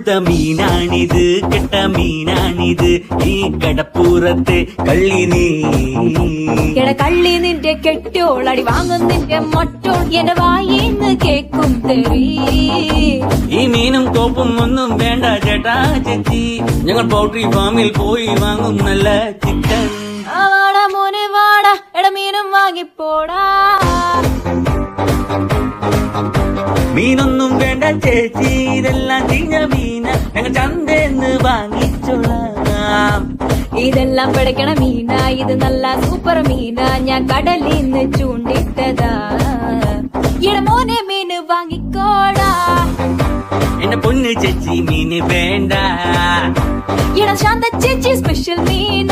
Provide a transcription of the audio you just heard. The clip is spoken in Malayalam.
കൊഴുത്ത മീനാണിത്, കെട്ട മീനാണിത്, ഈ കടപ്പുറത്തെ കള്ളി നീ. കള്ളി നിന്റെ കെട്ടോളടി വാങ്ങും നിന്റെ മൊട്ടോൾ എന്റെ വായിന്ന് കേക്കും തെറി. ഈ മീനും കോപ്പും ഒന്നും വേണ്ട ചേട്ടാ ചേച്ചി, ഞങ്ങൾ പൗൾട്രി ഫാമിൽ പോയി വാങ്ങും നല്ല ചിക്കൻ. വാടാ മോനെ വാടാ, എട മീനും വാങ്ങിപ്പോടാ. മീനൊന്നും വേണ്ട ചേച്ചി, ഇതെല്ലാം ചീഞ്ഞ മീന, ഞങ്ങൾ ചന്തേന്ന് വാങ്ങിച്ചോളാം. ഇതെല്ലാം പിടയ്ക്കണ മീന, ഇത് നല്ല സൂപ്പർ മീന, ഞാൻ കടലിന്ന് ചൂണ്ടിട്ടതാ. എട മോനെ മീന് വാങ്ങിക്കോടാ. എന്റെ പൊന്ന് ചേച്ചി മീന് വേണ്ട. എട ശാന്ത ചേച്ചി സ്പെഷ്യൽ മീന.